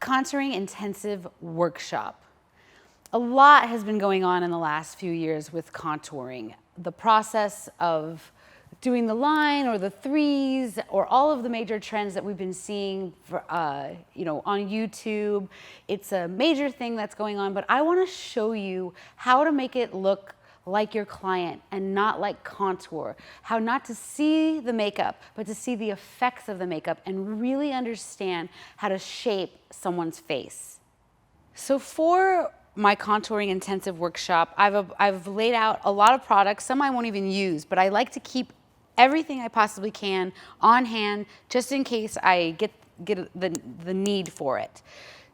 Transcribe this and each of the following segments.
contouring intensive workshop. A lot has been going on in the last few years with contouring. The process of doing the line or the threes or all of the major trends that we've been seeing for, on YouTube. It's a major thing that's going on, but I want to show you how to make it look like your client and not like contour. How not to see the makeup, but to see the effects of the makeup and really understand how to shape someone's face. So for my contouring intensive workshop, I've laid out a lot of products. Some I won't even use, but I like to keep everything I possibly can on hand just in case I get the need for it.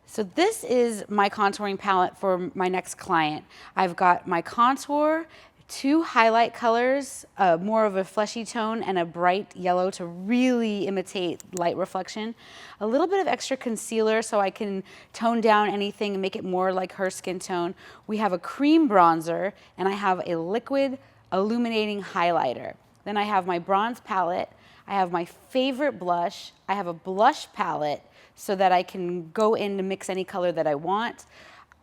So this is my contouring palette for my next client. I've got my contour, 2 highlight colors, more of a fleshy tone and a bright yellow to really imitate light reflection. A little bit of extra concealer so I can tone down anything and make it more like her skin tone. We have a cream bronzer and I have a liquid illuminating highlighter. Then I have my bronze palette. I have my favorite blush. I have a blush palette so that I can go in to mix any color that I want.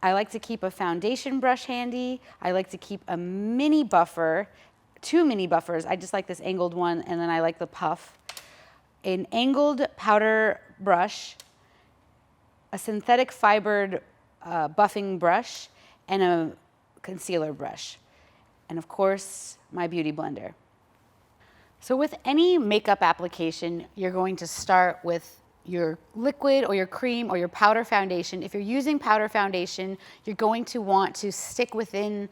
I like to keep a foundation brush handy. I like to keep a mini buffer, 2 mini buffers. I just like this angled one, and then I like the puff. An angled powder brush, a synthetic fibered buffing brush, and a concealer brush. And of course, my beauty blender. So with any makeup application, you're going to start with your liquid or your cream or your powder foundation. If you're using powder foundation, you're going to want to stick within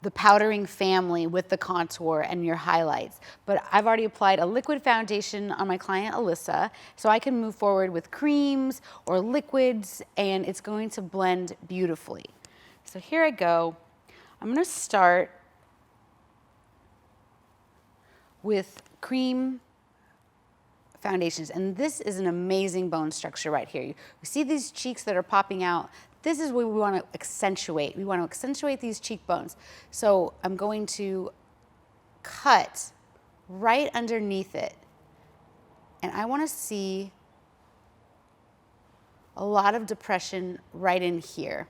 the powdering family with the contour and your highlights. But I've already applied a liquid foundation on my client Alyssa, so I can move forward with creams or liquids, and it's going to blend beautifully. So here I go. I'm gonna start with cream foundations. And this is an amazing bone structure right here. You see these cheeks that are popping out? This is what we want to accentuate. We want to accentuate these cheekbones. So I'm going to cut right underneath it. And I want to see a lot of depression right in here.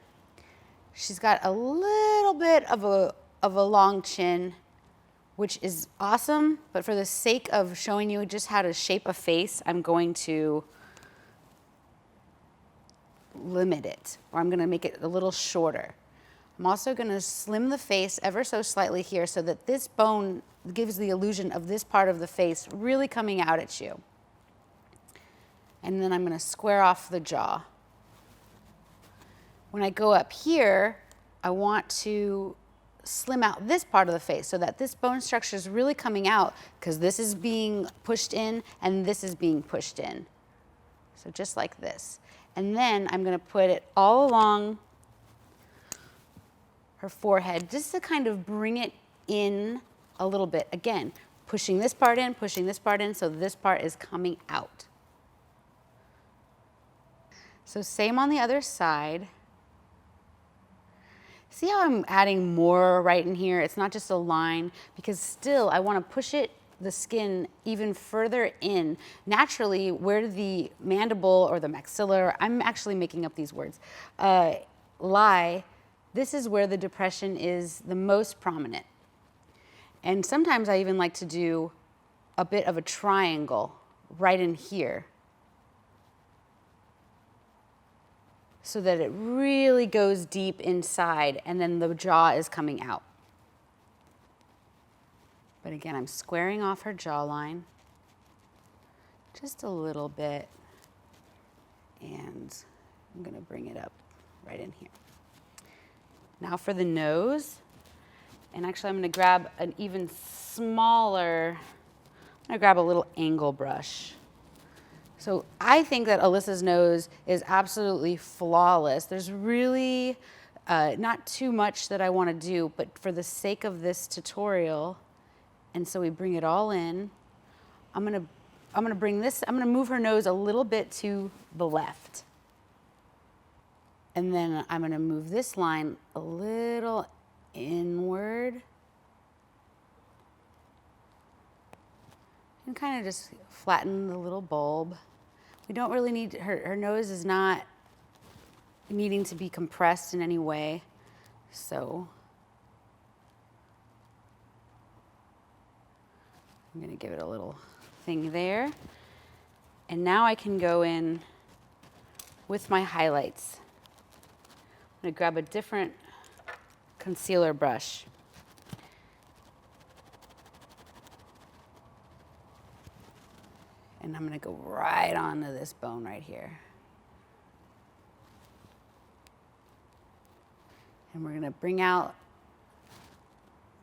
She's got a little bit of a long chin, which is awesome, but for the sake of showing you just how to shape a face, I'm going to limit it, or I'm gonna make it a little shorter. I'm also gonna slim the face ever so slightly here so that this bone gives the illusion of this part of the face really coming out at you. And then I'm gonna square off the jaw. When I go up here, I want to slim out this part of the face so that this bone structure is really coming out because this is being pushed in and this is being pushed in. So just like this. And then I'm going to put it all along her forehead just to kind of bring it in a little bit. Again, pushing this part in so this part is coming out. So same on the other side. See how I'm adding more right in here? It's not just a line, because still I want to push the skin even further in. Naturally, where the mandible or the maxilla, I'm actually making up these words, lie, this is where the depression is the most prominent. And sometimes I even like to do a bit of a triangle right in here, so that it really goes deep inside and then the jaw is coming out. But again, I'm squaring off her jawline just a little bit, and I'm gonna bring it up right in here. Now for the nose, and actually I'm gonna grab an even smaller, I'm gonna grab a little angle brush. So I think that Alyssa's nose is absolutely flawless. There's really not too much that I want to do, but for the sake of this tutorial, and so we bring it all in, I'm gonna move her nose a little bit to the left. And then I'm gonna move this line a little inward. And kind of just flatten the little bulb. We don't really need, her nose is not needing to be compressed in any way. So I'm going to give it a little thing there. And now I can go in with my highlights. I'm going to grab a different concealer brush. And I'm going to go right onto this bone right here. And we're going to bring out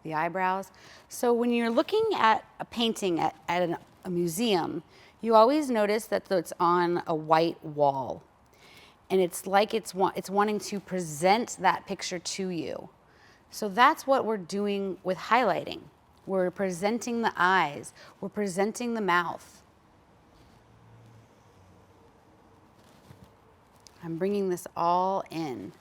the eyebrows. So when you're looking at a painting at a museum, you always notice that it's on a white wall. And it's like it's wanting to present that picture to you. So that's what we're doing with highlighting. We're presenting the eyes. We're presenting the mouth. I'm bringing this all in.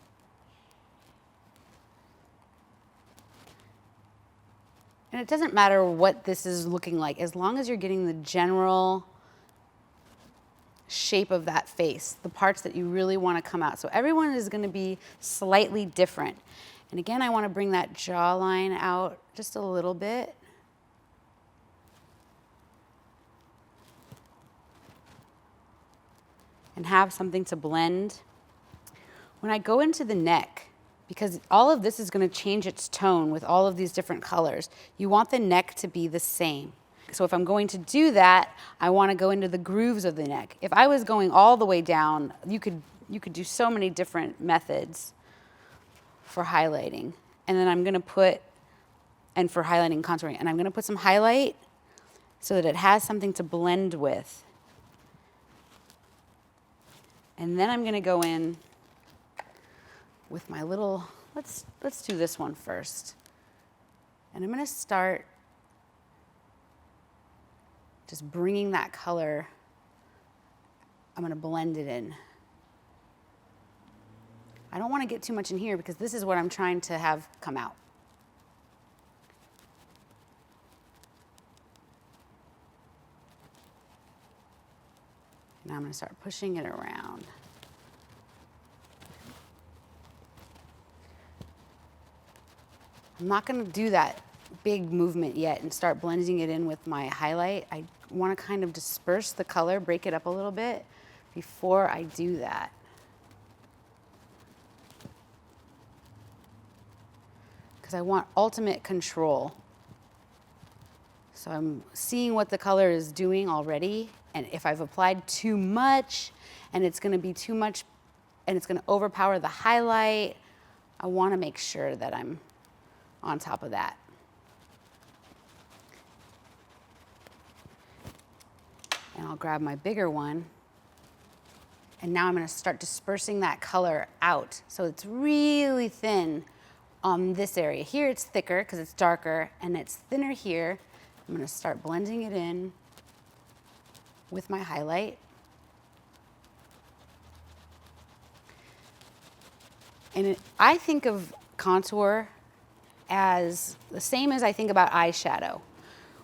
And it doesn't matter what this is looking like, as long as you're getting the general shape of that face, the parts that you really want to come out. So everyone is going to be slightly different. And again, I want to bring that jawline out just a little bit. And have something to blend. When I go into the neck, because all of this is going to change its tone with all of these different colors, you want the neck to be the same. So if I'm going to do that, I want to go into the grooves of the neck. If I was going all the way down, you could do so many different methods for highlighting. And then I'm going to put, and for highlighting and contouring, and I'm going to put some highlight so that it has something to blend with. And then I'm going to go in with my little, let's do this one first. And I'm going to start just bringing that color. I'm going to blend it in. I don't want to get too much in here because this is what I'm trying to have come out. Now I'm going to start pushing it around. I'm not going to do that big movement yet and start blending it in with my highlight. I want to kind of disperse the color, break it up a little bit before I do that. Because I want ultimate control. So I'm seeing what the color is doing already, and if I've applied too much and it's going to be too much and it's going to overpower the highlight, I want to make sure that I'm on top of that. And I'll grab my bigger one. And now I'm going to start dispersing that color out. So it's really thin on this area. Here it's thicker because it's darker, and it's thinner here. I'm going to start blending it in with my highlight. And I think of contour as the same as I think about eyeshadow.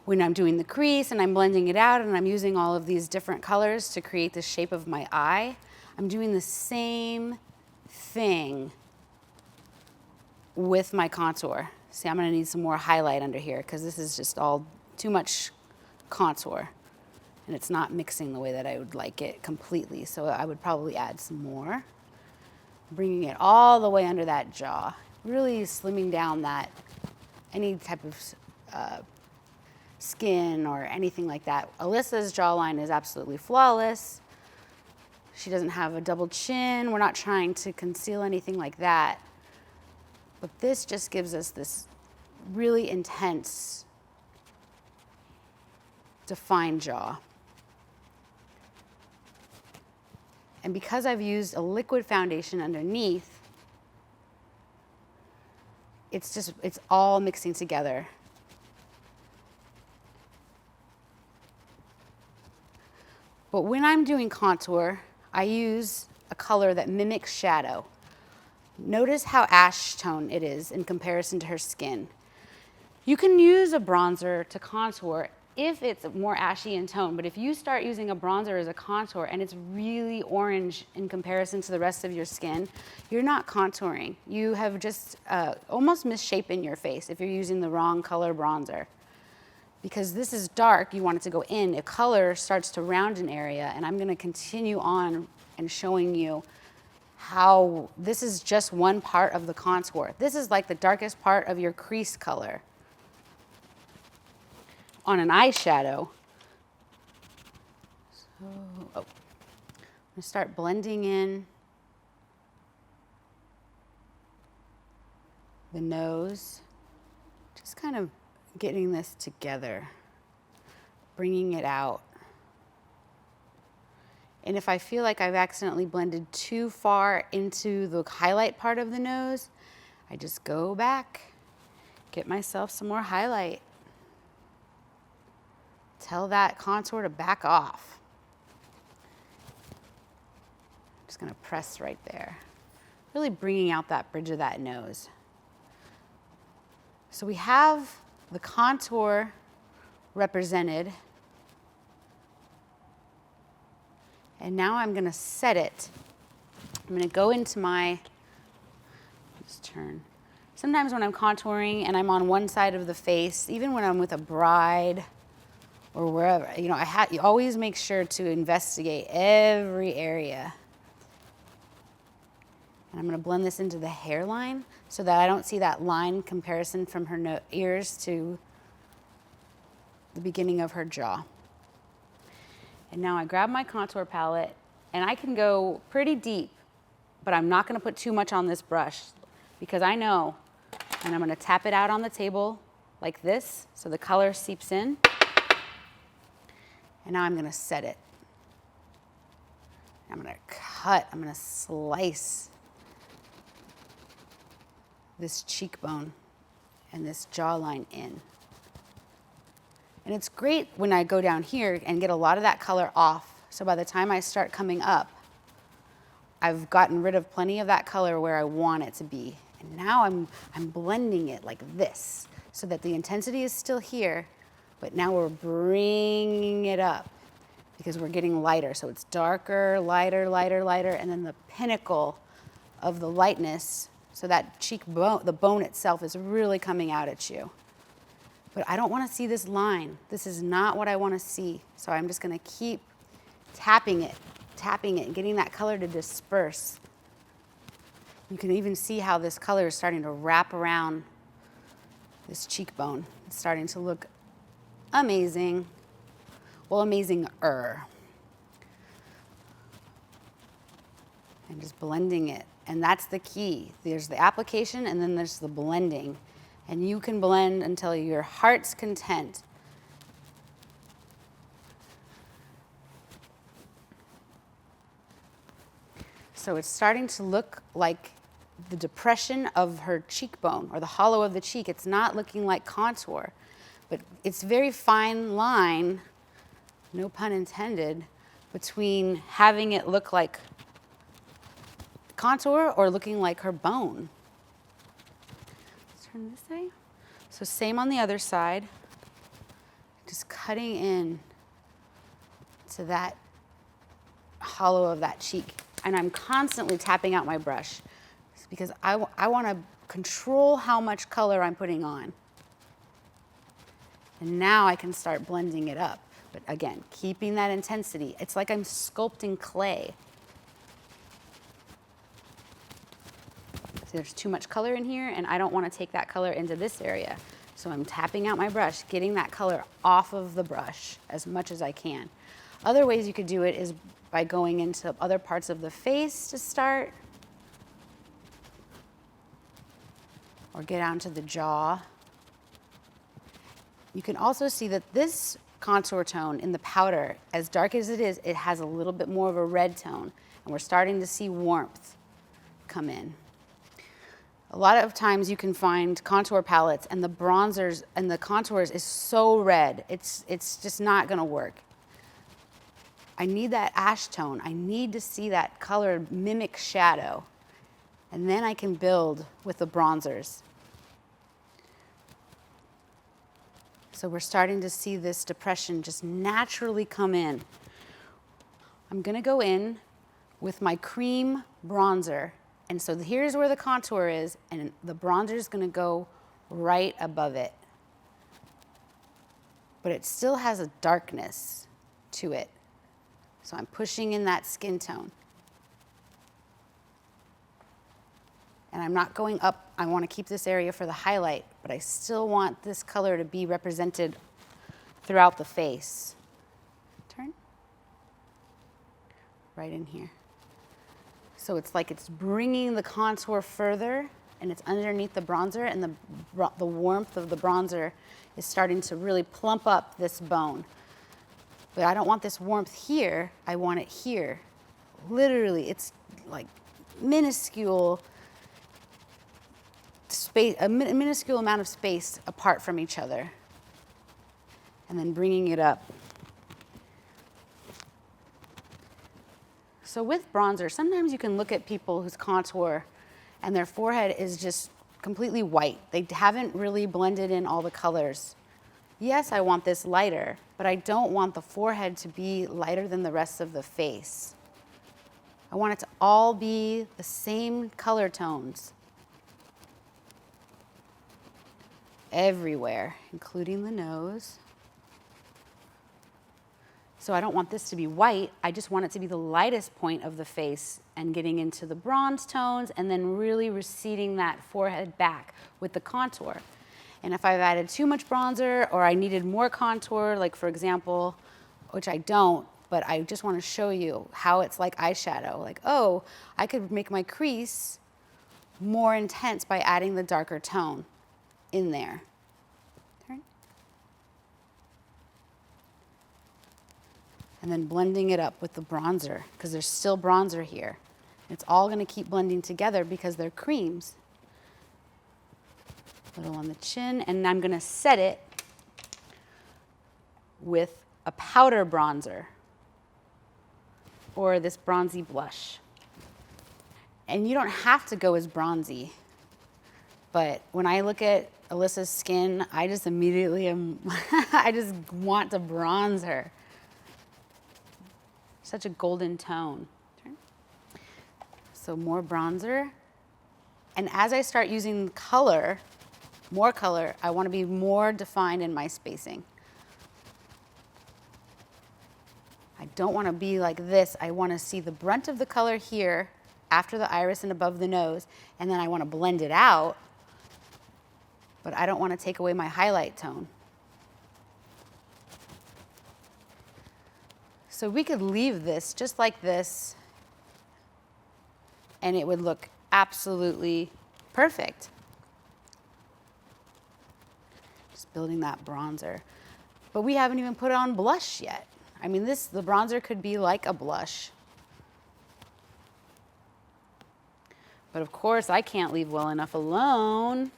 When I'm doing the crease and I'm blending it out and I'm using all of these different colors to create the shape of my eye, I'm doing the same thing with my contour. See, I'm going to need some more highlight under here because this is just all too much contour. And it's not mixing the way that I would like it completely. So I would probably add some more. Bringing it all the way under that jaw. Really slimming down that, any type of skin or anything like that. Alyssa's jawline is absolutely flawless. She doesn't have a double chin. We're not trying to conceal anything like that. But this just gives us this really intense, defined jaw. And because I've used a liquid foundation underneath, it's all mixing together. But when I'm doing contour, I use a color that mimics shadow. Notice how ash tone it is in comparison to her skin. You can use a bronzer to contour if it's more ashy in tone. But if you start using a bronzer as a contour and it's really orange in comparison to the rest of your skin, you're not contouring. You have just almost misshapen your face if you're using the wrong color bronzer. Because this is dark, you want it to go in. A color starts to round an area, and I'm gonna continue on and showing you how this is just one part of the contour. This is like the darkest part of your crease color on an eyeshadow. So, I'm gonna start blending in the nose, just kind of getting this together, bringing it out. And if I feel like I've accidentally blended too far into the highlight part of the nose, I just go back, get myself some more highlight. Tell that contour to back off. I'm just gonna press right there, really bringing out that bridge of that nose. So we have the contour represented. And now I'm gonna set it. I'm gonna go into my, just turn. Sometimes when I'm contouring and I'm on one side of the face, even when I'm with a bride or wherever, you know, you always make sure to investigate every area. And I'm gonna blend this into the hairline so that I don't see that line comparison from her ears to the beginning of her jaw. And now I grab my contour palette, and I can go pretty deep, but I'm not gonna put too much on this brush because I know, and I'm gonna tap it out on the table like this so the color seeps in. And now I'm gonna set it. I'm gonna cut, I'm gonna slice this cheekbone and this jawline in. And it's great when I go down here and get a lot of that color off. So by the time I start coming up, I've gotten rid of plenty of that color where I want it to be. And now I'm blending it like this so that the intensity is still here, but now we're bringing it up because we're getting lighter. So it's darker, lighter, lighter, lighter, and then the pinnacle of the lightness, so that cheekbone, the bone itself is really coming out at you. But I don't want to see this line. This is not what I want to see. So I'm just going to keep tapping it, getting that color to disperse. You can even see how this color is starting to wrap around this cheekbone. It's starting to look amazing. Well, amazing-er. And just blending it. And that's the key. There's the application and then there's the blending. And you can blend until your heart's content. So it's starting to look like the depression of her cheekbone or the hollow of the cheek. It's not looking like contour, but it's very fine line, no pun intended, between having it look like contour or looking like her bone. Let's turn this way. So same on the other side, just cutting in to that hollow of that cheek. And I'm constantly tapping out my brush because I want to control how much color I'm putting on. And now I can start blending it up. But again, keeping that intensity. It's like I'm sculpting clay. There's too much color in here and I don't want to take that color into this area. So I'm tapping out my brush, getting that color off of the brush as much as I can. Other ways you could do it is by going into other parts of the face to start. Or get down to the jaw. You can also see that this contour tone in the powder, as dark as it is, it has a little bit more of a red tone. And we're starting to see warmth come in. A lot of times you can find contour palettes and the bronzers and the contours is so red, it's just not gonna work. I need that ash tone. I need to see that color mimic shadow. And then I can build with the bronzers. So we're starting to see this depression just naturally come in. I'm gonna go in with my cream bronzer. And so here's where the contour is, and the bronzer is gonna go right above it. But it still has a darkness to it. So I'm pushing in that skin tone. And I'm not going up. I want to keep this area for the highlight, but I still want this color to be represented throughout the face. Turn. Right in here. So it's like it's bringing the contour further, and it's underneath the bronzer, and the warmth of the bronzer is starting to really plump up this bone. But I don't want this warmth here, I want it here. Literally, it's like minuscule space, a minuscule amount of space apart from each other. And then bringing it up. So with bronzer, sometimes you can look at people whose contour and their forehead is just completely white. They haven't really blended in all the colors. Yes, I want this lighter, but I don't want the forehead to be lighter than the rest of the face. I want it to all be the same color tones. Everywhere, including the nose. So I don't want this to be white, I just want it to be the lightest point of the face and getting into the bronze tones and then really receding that forehead back with the contour. And if I've added too much bronzer or I needed more contour, like for example, which I don't, but I just want to show you how it's like eyeshadow. Like, oh, I could make my crease more intense by adding the darker tone in there. Turn. And then blending it up with the bronzer, because there's still bronzer here. It's all going to keep blending together because they're creams. A little on the chin, and I'm going to set it with a powder bronzer or this bronzy blush. And you don't have to go as bronzy, but when I look at Alyssa's skin, I just immediately am, I just want to bronze her. Such a golden tone. So more bronzer. And as I start using color, more color, I want to be more defined in my spacing. I don't want to be like this. I want to see the brunt of the color here after the iris and above the nose, and then I want to blend it out, but I don't want to take away my highlight tone. So we could leave this just like this, and it would look absolutely perfect. Just building that bronzer. But we haven't even put on blush yet. I mean, the bronzer could be like a blush. But of course, I can't leave well enough alone.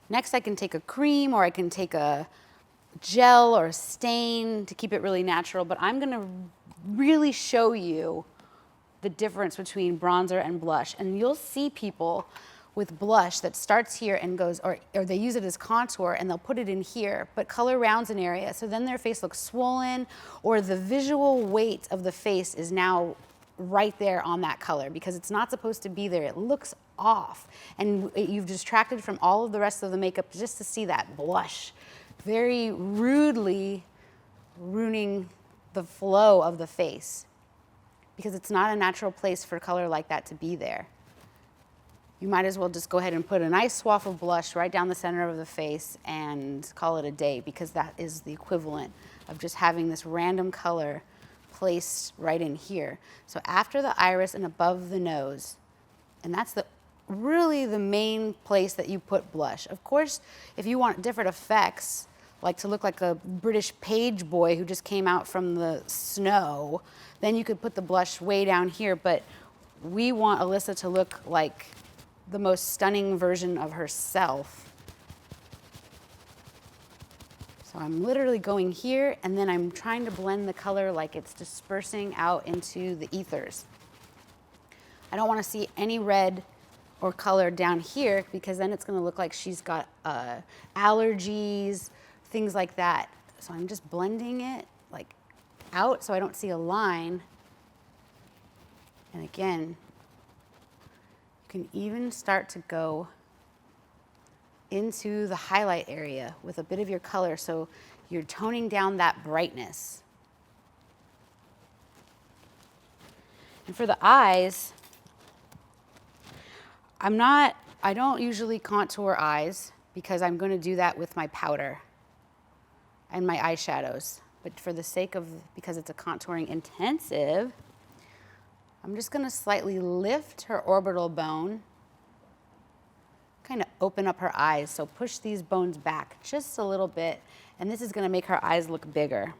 Next, I can take a cream, or I can take a gel or a stain to keep it really natural, but I'm gonna really show you the difference between bronzer and blush. And you'll see people with blush that starts here and goes, or they use it as contour and they'll put it in here, but color rounds an area, so then their face looks swollen, or the visual weight of the face is now right there on that color because it's not supposed to be there. It looks off, and you've distracted from all of the rest of the makeup just to see that blush, very rudely ruining the flow of the face because it's not a natural place for color like that to be there. You might as well just go ahead and put a nice swath of blush right down the center of the face and call it a day, because that is the equivalent of just having this random color placed right in here. So after the iris and above the nose, and that's really the main place that you put blush. Of course, if you want different effects, like to look like a British page boy who just came out from the snow, then you could put the blush way down here, but we want Alyssa to look like the most stunning version of herself. So I'm literally going here, and then I'm trying to blend the color like it's dispersing out into the ethers. I don't want to see any red or color down here because then it's going to look like she's got allergies, things like that. So I'm just blending it like out so I don't see a line. And again, you can even start to go into the highlight area with a bit of your color, so you're toning down that brightness. And for the eyes, I don't usually contour eyes because I'm going to do that with my powder and my eyeshadows. But for the sake of, because it's a contouring intensive, I'm just going to slightly lift her orbital bone, kind of open up her eyes. So push these bones back just a little bit, and this is going to make her eyes look bigger.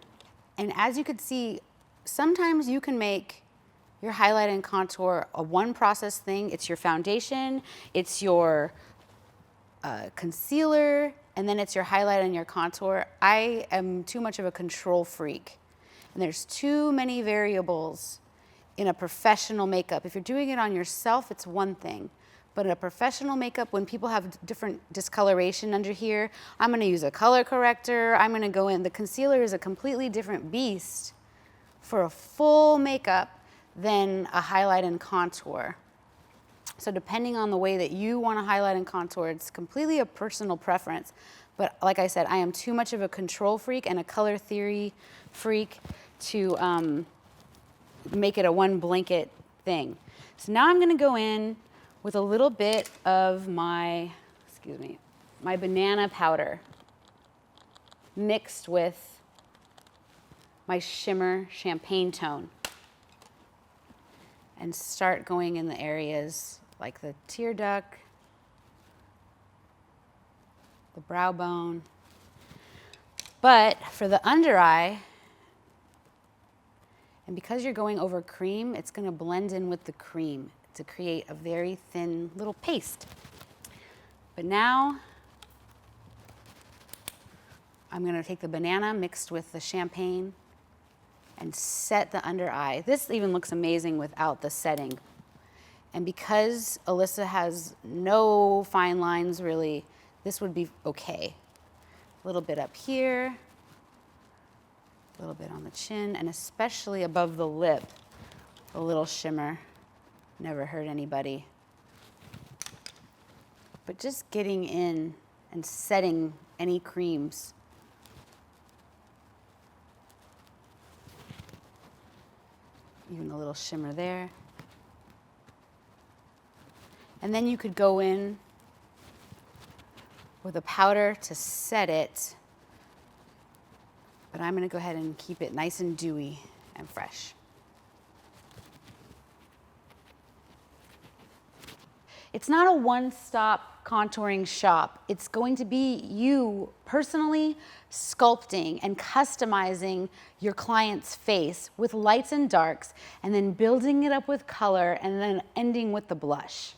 And as you can see, sometimes you can make your highlight and contour a one process thing. It's your foundation, it's your concealer, and then it's your highlight and your contour. I am too much of a control freak, and there's too many variables in a professional makeup. If you're doing it on yourself, it's one thing. But in a professional makeup, when people have different discoloration under here, I'm gonna use a color corrector, I'm gonna go in. The concealer is a completely different beast for a full makeup than a highlight and contour. So depending on the way that you wanna highlight and contour, it's completely a personal preference. But like I said, I am too much of a control freak and a color theory freak to make it a one blanket thing. So now I'm gonna go in with a little bit of my banana powder mixed with my shimmer champagne tone, and start going in the areas like the tear duct, the brow bone. But for the under eye, and because you're going over cream, it's gonna blend in with the cream to create a very thin little paste. But now, I'm gonna take the banana mixed with the champagne and set the under eye. This even looks amazing without the setting. And because Alyssa has no fine lines really, this would be okay. A little bit up here, a little bit on the chin, and especially above the lip, a little shimmer. Never hurt anybody. But just getting in and setting any creams. Even a little shimmer there. And then you could go in with a powder to set it. But I'm gonna go ahead and keep it nice and dewy and fresh. It's not a one-stop contouring shop. It's going to be you personally sculpting and customizing your client's face with lights and darks, and then building it up with color, and then ending with the blush.